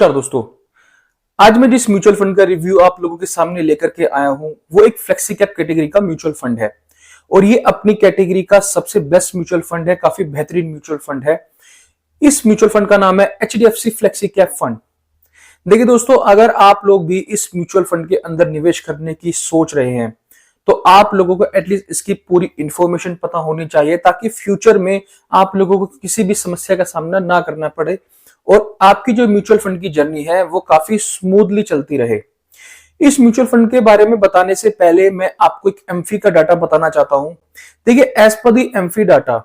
नमस्कार दोस्तों। आज मैं जिस म्यूचुअल फंड का रिव्यू आप लोगों के सामने लेकर के आया हूं वो एक फ्लेक्सी कैप कैटेगरी का म्यूचुअल फंड है और ये अपनी कैटेगरी का सबसे बेस्ट म्यूचुअल फंड है। काफी बेहतरीन म्यूचुअल फंड है। इस म्यूचुअल फंड का नाम है एचडीएफसी फ्लेक्सी कैप फंड। देखिए दोस्तों, अगर आप लोग भी इस म्यूचुअल फंड के अंदर निवेश करने की सोच रहे हैं तो आप लोगों को एटलीस्ट इसकी पूरी इंफॉर्मेशन पता होनी चाहिए ताकि फ्यूचर में आप लोगों को किसी भी समस्या का सामना ना करना पड़े और आपकी जो म्यूचुअल फंड की जर्नी है वो काफी स्मूथली चलती रहे। इस म्यूचुअल फंड के बारे में बताने से पहले मैं आपको एक एमफी का डाटा बताना चाहता हूं। देखिए, एज पर दी एमफी डाटा,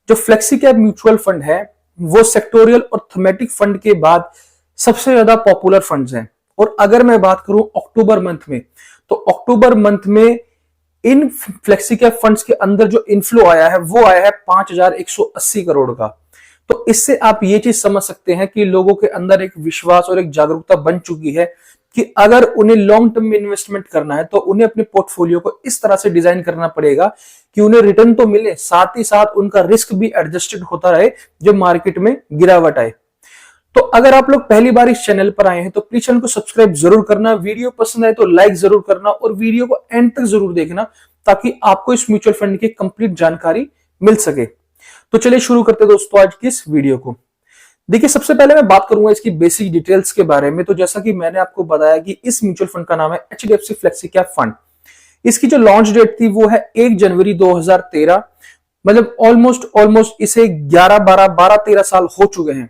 जो फ्लेक्सी कैप म्यूचुअल फंड है वो सेक्टोरियल और थीमेटिक फंड के बाद सबसे ज्यादा पॉपुलर फंड्स हैं। और अगर मैं बात करूं अक्टूबर मंथ में, तो अक्टूबर मंथ में इन फ्लेक्सी कैप फंड्स के अंदर जो इनफ्लो आया है वो आया है 5180 करोड़ का। तो इससे आप ये चीज समझ सकते हैं कि लोगों के अंदर एक विश्वास और एक जागरूकता बन चुकी है कि अगर उन्हें लॉन्ग टर्म में इन्वेस्टमेंट करना है तो उन्हें अपने पोर्टफोलियो को इस तरह से डिजाइन करना पड़ेगा कि उन्हें रिटर्न तो मिले, साथ ही साथ उनका रिस्क भी एडजस्टेड होता रहे जब मार्केट में गिरावट आए। तो अगर आप लोग पहली बार इस चैनल पर आए हैं तो प्लीज चैनल को सब्सक्राइब जरूर करना, वीडियो पसंद आए तो लाइक जरूर करना और वीडियो को एंड तक जरूर देखना ताकि आपको इस म्यूचुअल फंड की कंप्लीट जानकारी मिल सके। तो चलिए शुरू करते हैं दोस्तों आज की इस वीडियो को। देखिए, सबसे पहले मैं बात करूंगा इसकी बेसिक डिटेल्स के बारे में। तो जैसा कि मैंने आपको बताया कि इस म्यूचुअल फंड का नाम है एचडीएफसी फ्लेक्सी कैप फंड। इसकी जो लॉन्च डेट थी वो है 1 जनवरी 2013। मतलब ऑलमोस्ट इसे 12-13 साल हो चुके हैं।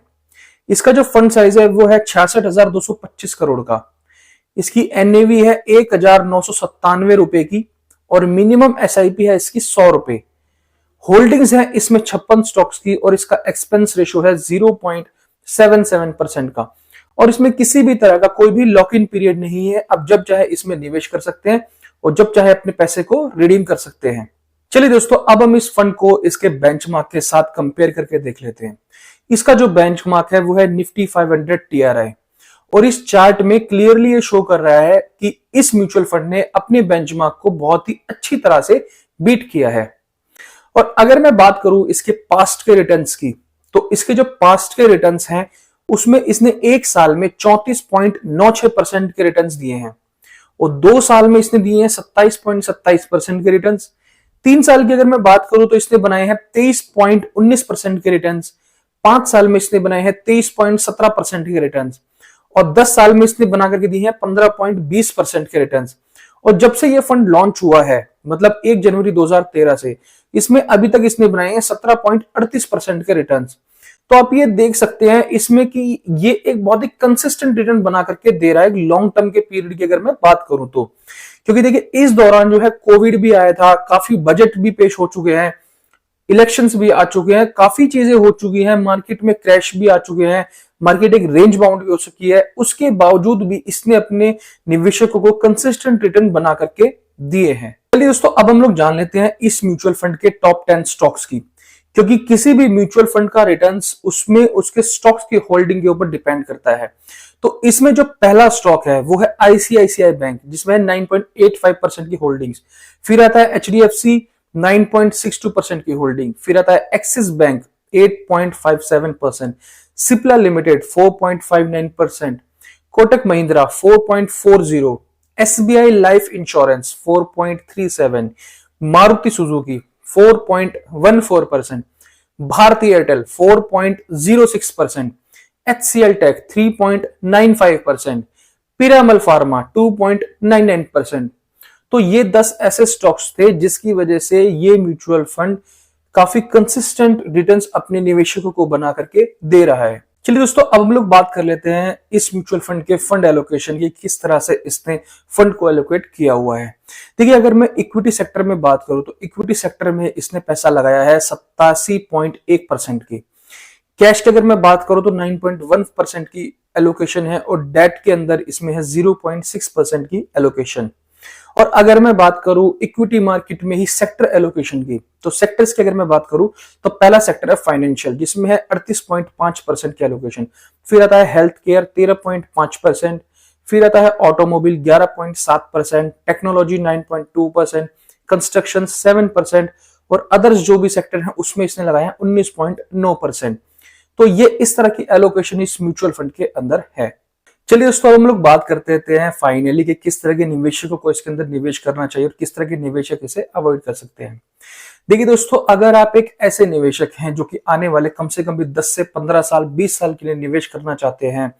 इसका जो फंड साइज है वो है 66,225 करोड़ का। इसकी एनएवी है 1,997 रुपए की और मिनिमम एसआईपी है इसकी 100 रुपए। होल्डिंग्स है इसमें 56 स्टॉक्स की और इसका एक्सपेंस रेशो है 0.77% का। और इसमें किसी भी तरह का कोई भी लॉक इन पीरियड नहीं है। अब जब चाहे इसमें निवेश कर सकते हैं और जब चाहे अपने पैसे को रिडीम कर सकते हैं। चलिए दोस्तों, अब हम इस फंड को इसके बेंचमार्क के साथ कंपेयर करके देख लेते हैं। इसका जो बेंचमार्क है वो है निफ्टी 500 TRI और इस चार्ट में क्लियरली ये शो कर रहा है कि इस म्यूचुअल फंड ने अपने बेंचमार्क को बहुत ही अच्छी तरह से बीट किया है। और अगर मैं बात करूं इसके पास्ट के रिटर्न्स की, तो इसके जो पास्ट के रिटर्न्स हैं उसमें इसने एक साल में 34.96% के रिटर्न्स दिए हैं और 2 साल में इसने दिए हैं 27.27% के रिटर्न्स। 3 साल की अगर मैं बात करूं तो इसने बनाए हैं 23.19% के रिटर्न्स। 5 साल में इसने बनाए हैं 23.17% के रिटर्न्स और 10 साल में इसने बना करके दिए हैं 15.20% के रिटर्न्स। और जब से ये फंड लॉन्च हुआ है, मतलब 1 जनवरी 2013 से, इसमें अभी तक इसने बनाए हैं 17.38% के रिटर्न्स। तो आप ये देख सकते हैं इसमें कि ये एक बहुत ही कंसिस्टेंट रिटर्न बना करके दे रहा है लॉन्ग टर्म के पीरियड की अगर मैं बात करूं तो। क्योंकि देखिए, इस दौरान जो है कोविड भी आया था, काफी बजट भी पेश हो चुके हैं, इलेक्शंस भी आ चुके हैं, काफी चीजें हो चुकी हैं, मार्केट में क्रैश भी आ चुके हैं, मार्केट एक रेंज बाउंड भी हो चुकी है। उसके बावजूद भी इसने अपने निवेशकों को कंसिस्टेंट रिटर्न बना करके दिए हैं। चलिए दोस्तों, अब हम लोग जान लेते हैं इस म्यूचुअल फंड के टॉप 10 स्टॉक्स की। क्योंकि किसी भी म्यूचुअल फंड का रिटर्न्स उसमें उसके स्टॉक्स की होल्डिंग के ऊपर डिपेंड करता है। तो इसमें जो पहला स्टॉक है वो है आईसीआईसीआई बैंक, जिसमें 9.85% की होल्डिंग्स। फिर आता है एचडीएफसी 9.62% की होल्डिंग। फिर आता है Axis Bank 8.57%, Cipla Limited 4.59%, Kotak Mahindra 4.40%, SBI Life Insurance 4.37%, Maruti Suzuki 4.14%, Bharti Airtel 4.06%, HCL Tech 3.95%, Piramal Pharma 2.99%। तो ये 10 ऐसे स्टॉक्स थे जिसकी वजह से ये म्यूचुअल फंड काफी कंसिस्टेंट रिटर्न्स अपने निवेशकों को बना करके दे रहा है। चलिए दोस्तों, अब हम लोग बात कर लेते हैं इस म्यूचुअल फंड के फंड एलोकेशन की, किस तरह से इसने फंड को एलोकेट किया हुआ है। देखिए, अगर मैं इक्विटी सेक्टर में बात करूं तो इक्विटी सेक्टर में इसने पैसा लगाया है 87.1% की। कैश की अगर मैं बात करूं तो 9.1% की एलोकेशन है और डेट के अंदर इसमें है 0.6% की एलोकेशन। और अगर मैं बात करूं इक्विटी मार्केट में ही सेक्टर एलोकेशन की, तो सेक्टर्स की अगर मैं बात करूं तो पहला सेक्टर है फाइनेंशियल, जिसमें है 38.5% की एलोकेशन। फिर आता है हेल्थ केयर 13.5%, फिर आता है ऑटोमोबाइल 11.7%, टेक्नोलॉजी 9.2%, कंस्ट्रक्शन 7% और अदर्स जो भी सेक्टर हैं उसमें इसने लगाया है 19.9%। तो ये इस तरह की एलोकेशन इस म्यूचुअल फंड के अंदर है। चलिए दोस्तों, अब हम लोग बात करते हैं फाइनली कि किस तरह के निवेशकों को इसके अंदर निवेश करना चाहिए और किस तरह के निवेशक इसे अवॉइड कर सकते हैं। देखिए दोस्तों, अगर आप एक ऐसे निवेशक हैं जो कि आने वाले कम से कम भी 10 से 15 साल 20 साल के लिए निवेश करना चाहते हैं,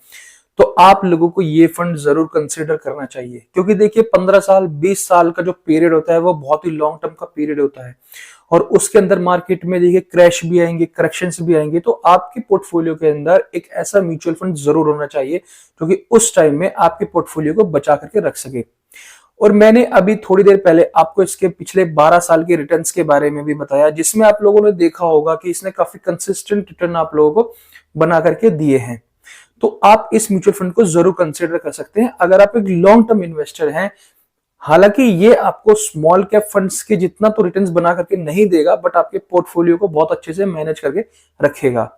तो आप लोगों को ये फंड जरूर कंसीडर करना चाहिए। क्योंकि देखिए 15 साल 20 साल का जो पीरियड होता है वो बहुत ही लॉन्ग टर्म का पीरियड होता है, और उसके अंदर मार्केट में देखिए क्रैश भी आएंगे, करेक्शंस भी आएंगे। तो आपके पोर्टफोलियो के अंदर एक ऐसा म्यूचुअल फंड जरूर होना चाहिए जो कि उस टाइम में आपके पोर्टफोलियो को बचा करके रख सके। और मैंने अभी थोड़ी देर पहले आपको इसके पिछले 12 साल के रिटर्न्स के बारे में भी बताया, जिसमें आप लोगों ने देखा होगा कि इसने काफी कंसिस्टेंट रिटर्न आप लोगों को बना करके दिए हैं। तो आप इस म्यूचुअल फंड को जरूर कंसिडर कर सकते हैं अगर आप एक लॉन्ग टर्म इन्वेस्टर हैं। हालांकि ये आपको स्मॉल कैप फंड्स के जितना तो रिटर्न्स बना करके नहीं देगा, बट आपके पोर्टफोलियो को बहुत अच्छे से मैनेज करके रखेगा।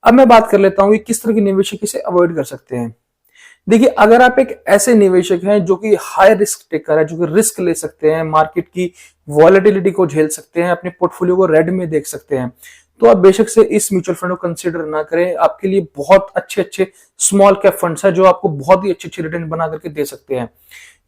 अब मैं बात कर लेता हूं कि किस तरह के निवेशक इसे अवॉइड कर सकते हैं। देखिए, अगर आप एक ऐसे निवेशक हैं जो कि हाई रिस्क टेकर है, जो कि रिस्क ले सकते हैं, मार्केट की वॉलेटिलिटी को झेल सकते हैं, अपने पोर्टफोलियो को रेड में देख सकते हैं, तो आप बेशक से इस म्यूचुअल फंड को कंसीडर ना करें। आपके लिए बहुत अच्छे अच्छे स्मॉल कैप फंड्स है जो आपको बहुत ही अच्छे अच्छे रिटर्न बना करके दे सकते हैं।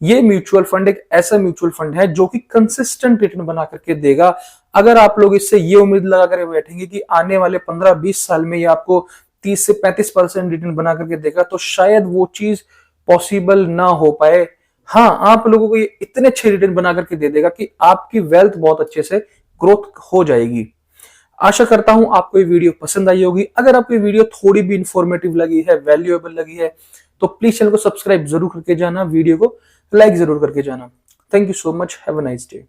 ये म्यूचुअल फंड एक ऐसा म्यूचुअल फंड है जो कि कंसिस्टेंट रिटर्न बना करके देगा। अगर आप लोग इससे ये उम्मीद लगा कर बैठेंगे कि आने वाले 15-20 साल में ये आपको 30 से 35% रिटर्न बना करके देगा, तो शायद वो चीज पॉसिबल ना हो पाए। हाँ, आप लोगों को ये इतने अच्छे रिटर्न बना करके दे देगा कि आपकी वेल्थ बहुत अच्छे से ग्रोथ हो जाएगी। आशा करता हूं आपको ये वीडियो पसंद आई होगी। अगर आपको ये वीडियो थोड़ी भी इंफॉर्मेटिव लगी है, वैल्यूएबल लगी है, तो प्लीज चैनल को सब्सक्राइब जरूर करके जाना, वीडियो को लाइक जरूर करके जाना। Thank you so much, have a nice day.